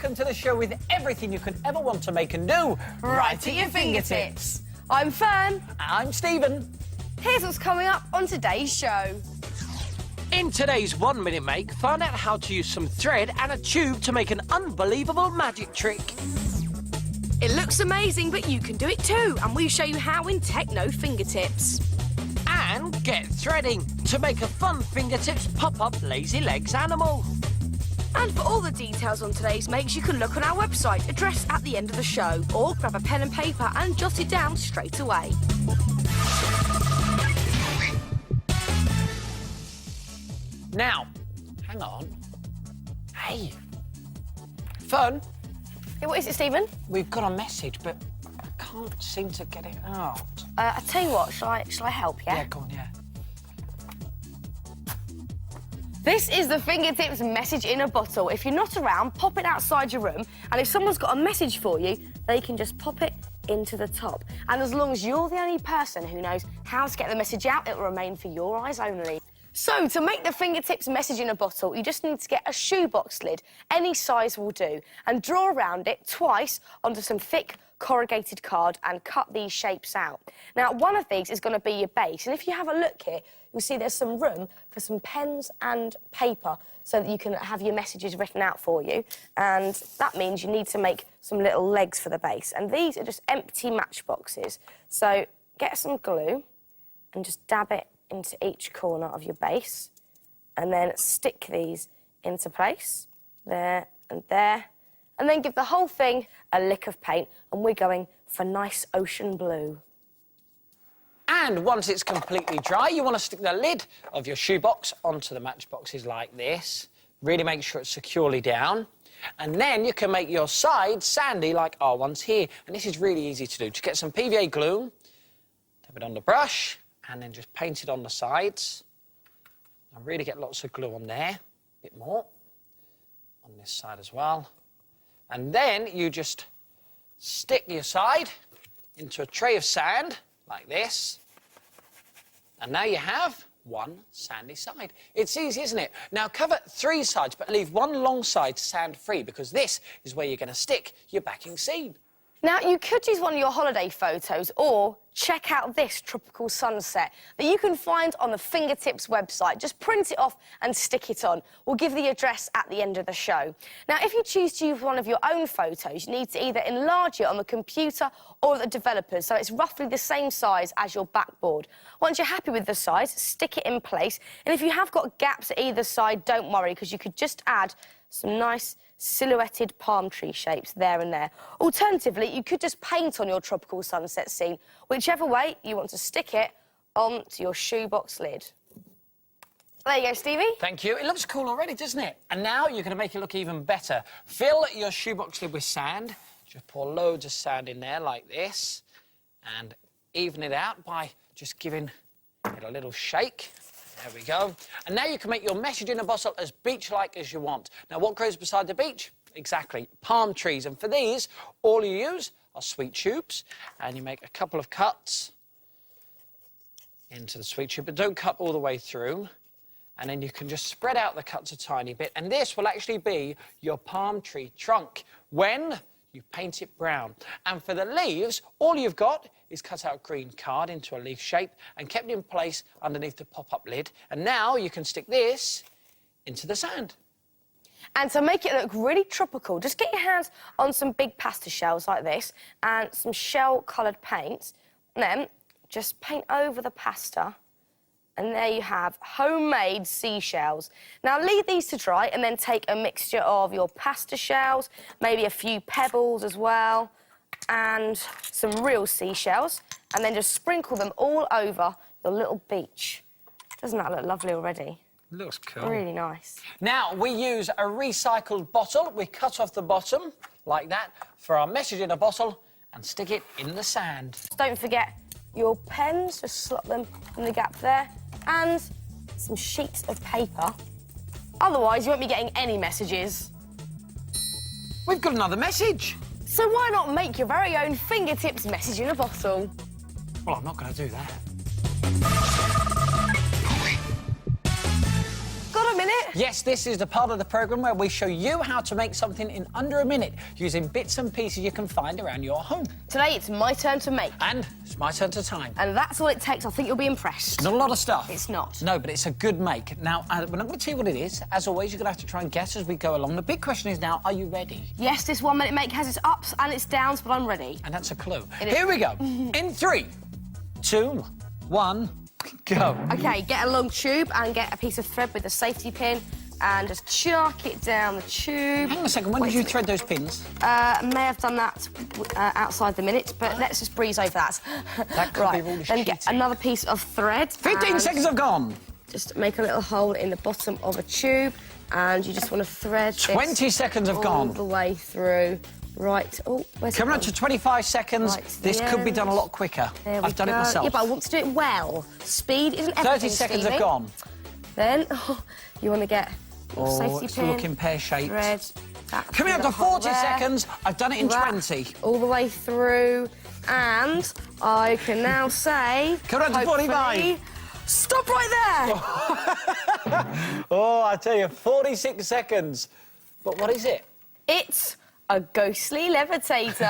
welcome to the show with everything you could ever want to make and do Right at your fingertips. I'm Fearne. I'm Stephen. Here's what's coming up on today's show. In today's 1 Minute Make, find out how to use some thread and a tube to make an unbelievable magic trick. It looks amazing, but you can do it too, and we show you how in Techno Fingertips. And get threading to make a fun fingertips pop-up lazy legs animal. And for all the details on today's makes, you can look on our website, addressed at the end of the show, or grab a pen and paper and jot it down straight away. Now, hang on. Hey, Fearne, Hey, what is it, Stephen? we've got a message, but I can't seem to get it out. I tell you what, shall I help, yeah? Yeah, go on, yeah. This is the Fingertips message in a bottle. If you're not around, pop it outside your room, and if someone's got a message for you, they can just pop it into the top. And as long as you're the only person who knows how to get the message out, it will remain for your eyes only. So, to make the Fingertips message in a bottle, you just need to get a shoebox lid, any size will do, and draw around it twice onto some thick corrugated card and cut these shapes out. Now, one of these is going to be your base, and if you have a look here, you'll see there's some room for some pens and paper so that you can have your messages written out for you, and that means you need to make some little legs for the base, and these are just empty matchboxes. So, get some glue and just dab it into each corner of your base, and then stick these into place, there and there, and then give the whole thing a lick of paint, and we're going for nice ocean blue. And once it's completely dry, you want to stick the lid of your shoebox onto the matchboxes like this. Really make sure it's securely down. And then you can make your sides sandy like our ones here. And this is really easy to do. Just get some PVA glue, dab it on the brush, and then just paint it on the sides. And really get lots of glue on there. A bit more on this side as well. And then you just stick your side into a tray of sand like this. And now you have one sandy side. It's easy, isn't it? Now cover 3 sides, but leave one long side sand-free, because this is where you're going to stick your backing scene. Now, you could use one of your holiday photos, or check out this tropical sunset that you can find on the Fingertips website. Just print it off and stick it on. We'll give the address at the end of the show. Now, if you choose to use one of your own photos, you need to either enlarge it on the computer or the developers, so it's roughly the same size as your backboard. Once you're happy with the size, stick it in place. And if you have got gaps at either side, don't worry, because you could just add some nice silhouetted palm tree shapes there and there. Alternatively, you could just paint on your tropical sunset scene, whichever way you want to stick it onto your shoebox lid. There you go, Stevie. Thank you. It looks cool already, doesn't it? And now you're going to make it look even better. Fill your shoebox lid with sand. Just pour loads of sand in there like this, and even it out by just giving it a little shake. There we go. And now you can make your message in a bottle as beach-like as you want. Now, what grows beside the beach? Exactly, palm trees. And for these, all you use are sweet tubes. And you make a couple of cuts into the sweet tube, but don't cut all the way through. And then you can just spread out the cuts a tiny bit. And this will actually be your palm tree trunk when you paint it brown. And for the leaves, all you've got is cut out green card into a leaf shape and kept in place underneath the pop-up lid. And now you can stick this into the sand. And to make it look really tropical, just get your hands on some big pasta shells like this and some shell-coloured paint. And then just paint over the pasta. And there you have homemade seashells. Now, leave these to dry and then take a mixture of your pasta shells, maybe a few pebbles as well, and some real seashells, and then just sprinkle them all over your little beach. Doesn't that look lovely already? Looks cool. Really nice. Now, we use a recycled bottle. We cut off the bottom, like that, for our message in a bottle, and stick it in the sand. Don't forget your pens, just slot them in the gap there, and some sheets of paper. Otherwise, you won't be getting any messages. We've got another message. So why not make your very own Fingertips message in a bottle? Well, I'm not going to do that. Got a minute? Yes, this is the part of the programme where we show you how to make something in under a minute using bits and pieces you can find around your home. Today, it's my turn to make. And it's my turn to time. And that's all it takes. I think you'll be impressed. Not a lot of stuff. It's not. No, but it's a good make. Now, we're not going to tell you what it is. As always, you're going to have to try and guess as we go along. The big question is now, are you ready? Yes, this 1 minute make has its ups and its downs, but I'm ready. And that's a clue. Here we go. In 3, 2, 1, go. OK, get a long tube and get a piece of thread with a safety pin and just chuck it down the tube. Hang on a second, when did you thread those pins? May have done that outside the minute, but let's just breeze over that. That could right, be really then get another piece of thread. 15 seconds have gone. Just make a little hole in the bottom of a tube, and you just want to thread 20 seconds have all gone. the way through. Right, oh, where's Coming it up to 25 seconds. Right, This could be done a lot quicker. I've done it myself. Yeah, but I want to do it well. Speed isn't everything, 30 seconds Stevie. have gone. Then you want to get your safety it's pin. looking pear-shaped. Thread. That Coming up to 40 seconds. I've done it in 20. All the way through, and I can now say. Coming up to 45. Stop right there! Oh, I tell you, 46 seconds. But what is it? It's a ghostly levitator.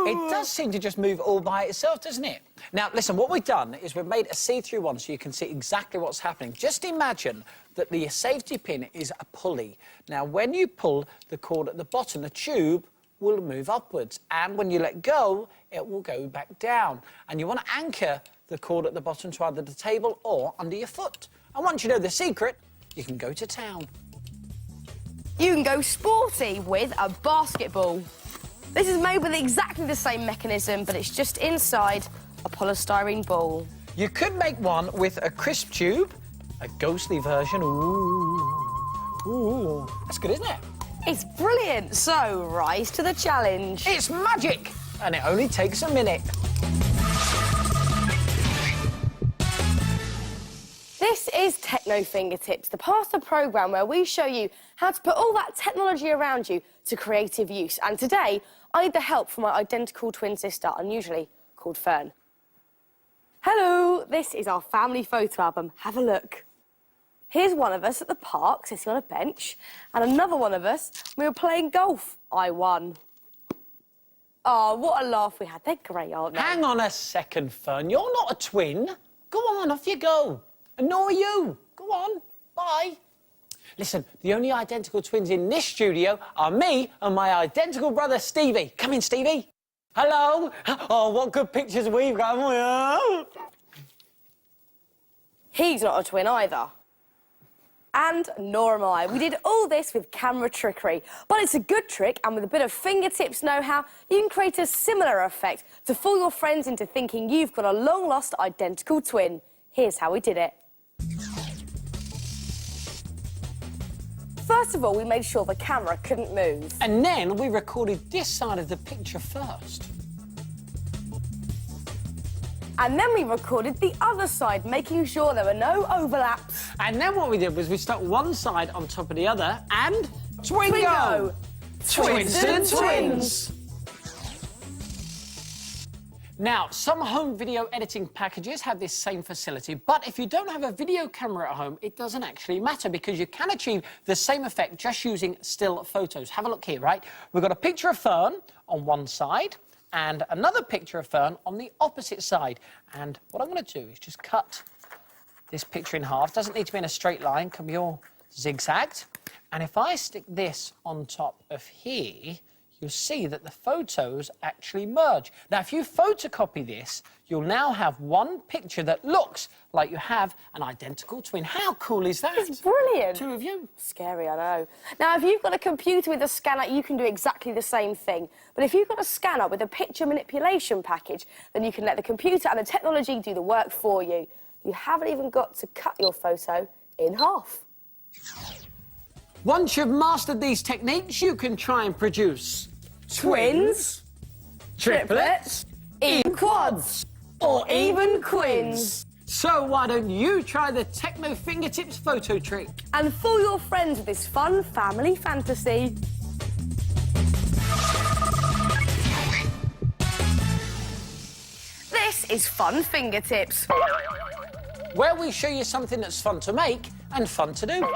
It does seem to just move all by itself, doesn't it? Now, listen, what we've done is we've made a see-through one so you can see exactly what's happening. Just imagine that the safety pin is a pulley. Now, when you pull the cord at the bottom, the tube will move upwards. And when you let go, it will go back down. And you want to anchor the cord at the bottom to either the table or under your foot. And once you know the secret, you can go to town. You can go sporty with a basketball. This is made with exactly the same mechanism, but it's just inside a polystyrene ball. You could make one with a crisp tube, a ghostly version. Ooh, that's good, isn't it? It's brilliant. So, rise to the challenge. It's magic, and it only takes a minute. This is Techno Fingertips, the part of the programme where we show you how to put all that technology around you to creative use. And today, I need the help from my identical twin sister, unusually called Fearne. Hello, this is our family photo album. Have a look. Here's one of us at the park, sitting on a bench, and another one of us, we were playing golf. I won. Oh, what a laugh we had. They're great, aren't they? Hang on a second, Fearne. You're not a twin. Go on, off you go. And nor are you. Go on. Bye. Listen, the only identical twins in this studio are me and my identical brother, Stevie. Come in, Stevie. Hello. Oh, what good pictures we've got. He's not a twin either. And nor am I. We did all this with camera trickery. But it's a good trick, and with a bit of fingertips know-how, you can create a similar effect to fool your friends into thinking you've got a long-lost identical twin. Here's how we did it. First of all, we made sure the camera couldn't move. And then we recorded this side of the picture first. And then we recorded the other side, making sure there were no overlaps. And then what we did was we stuck one side on top of the other and... Twingo! Twinston Twins! Now, some home video editing packages have this same facility, but if you don't have a video camera at home, it doesn't actually matter because you can achieve the same effect just using still photos. Have a look here, right? We've got a picture of Fearne on one side and another picture of Fearne on the opposite side. And what I'm going to do is just cut this picture in half. Doesn't need to be in a straight line, can be all zigzagged. And if I stick this on top of here, you'll see that the photos actually merge. Now, if you photocopy this, you'll now have one picture that looks like you have an identical twin. How cool is that? It's brilliant. Two of you. Scary, I know. Now, if you've got a computer with a scanner, you can do exactly the same thing. But if you've got a scanner with a picture manipulation package, then you can let the computer and the technology do the work for you. You haven't even got to cut your photo in half. Once you've mastered these techniques, you can try and produce Twins, triplets, even quads, or even quins. So why don't you try the Techno Fingertips photo trick? And fool your friends with this fun family fantasy. This is Fun Fingertips. Where we show you something that's fun to make and fun to do.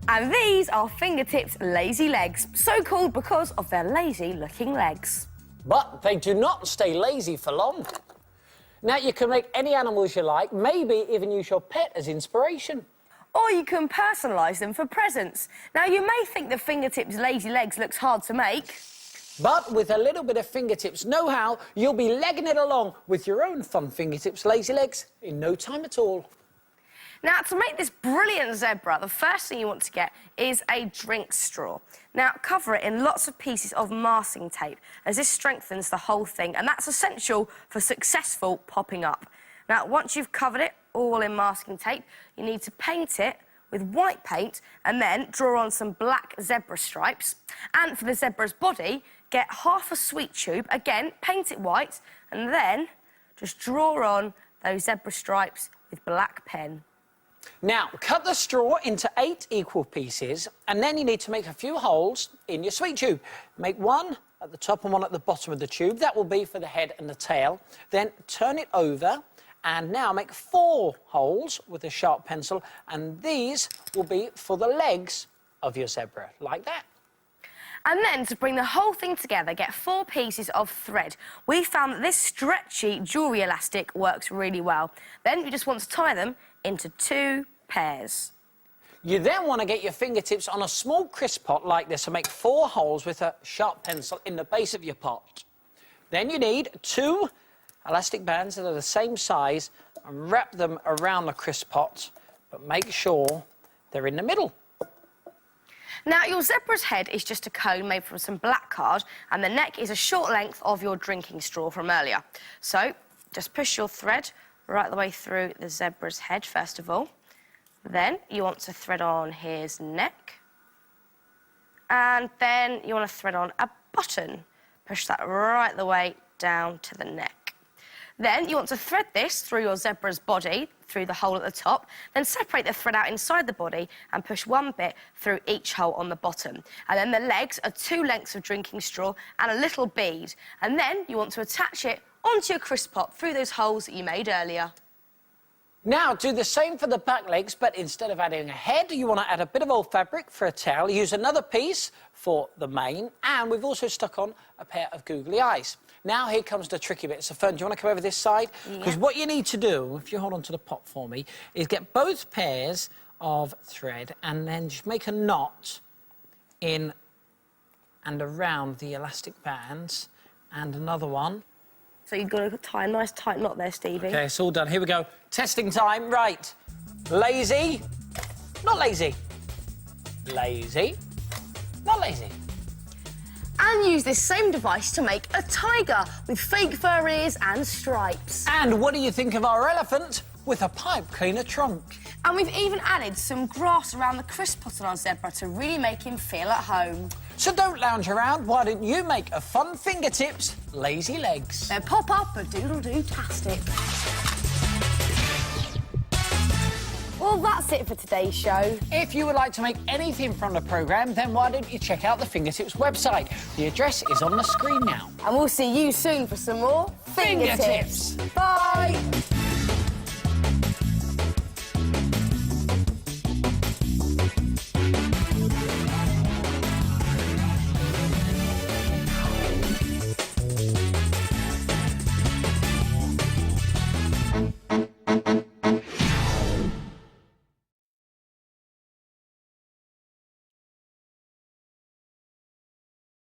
And these are fingertips lazy legs, so called because of their lazy-looking legs. But they do not stay lazy for long. Now, you can make any animals you like, maybe even use your pet as inspiration. Or you can personalise them for presents. Now, you may think the fingertips lazy legs looks hard to make. But with a little bit of fingertips know-how, you'll be legging it along with your own fun fingertips lazy legs in no time at all. Now, to make this brilliant zebra, the first thing you want to get is a drink straw. Now, cover it in lots of pieces of masking tape, as this strengthens the whole thing, and that's essential for successful popping up. Now, once you've covered it all in masking tape, you need to paint it with white paint and then draw on some black zebra stripes. And for the zebra's body, get half a sweet tube, again, paint it white, and then just draw on those zebra stripes with black pen. Now, cut the straw into 8 equal pieces, and then you need to make a few holes in your sweet tube. Make one at the top and one at the bottom of the tube. That will be for the head and the tail. Then turn it over, and now make 4 holes with a sharp pencil, and these will be for the legs of your zebra, like that. And then, to bring the whole thing together, get 4 pieces of thread. We found that this stretchy jewellery elastic works really well. Then you just want to tie them into 2 pairs. You then want to get your fingertips on a small crisp pot like this and make 4 holes with a sharp pencil in the base of your pot. Then you need 2 elastic bands that are the same size and wrap them around the crisp pot, but make sure they're in the middle. Now, your zebra's head is just a cone made from some black card, and the neck is a short length of your drinking straw from earlier. So, just push your thread right the way through the zebra's head, first of all. Then you want to thread on his neck. And then you want to thread on a button. Push that right the way down to the neck. Then you want to thread this through your zebra's body, through the hole at the top, then separate the thread out inside the body and push one bit through each hole on the bottom. And then the legs are 2 lengths of drinking straw and a little bead. And then you want to attach it onto your crisp pot through those holes that you made earlier. Now, do the same for the back legs, but instead of adding a head, you want to add a bit of old fabric for a tail. Use another piece for the mane, and we've also stuck on a pair of googly eyes. Now, here comes the tricky bit. So, Fearne, do you want to come over this side? Because what you need to do, if you hold on to the pot for me, is get both pairs of thread and then just make a knot in and around the elastic bands, and another one. So you've got to tie a nice tight knot there, Stevie. OK, it's all done. Here we go. Testing time. Right. Lazy. Not lazy. Lazy. Not lazy. And use this same device to make a tiger with fake fur ears and stripes. And what do you think of our elephant with a pipe cleaner trunk? And we've even added some grass around the crisp pot on our zebra to really make him feel at home. So don't lounge around. Why don't you make a fun fingertips lazy legs? Then pop up a doodle-doo-tastic. Well, that's it for today's show. If you would like to make anything from the programme, then why don't you check out the Fingertips website? The address is on the screen now. And we'll see you soon for some more Fingertips. Bye!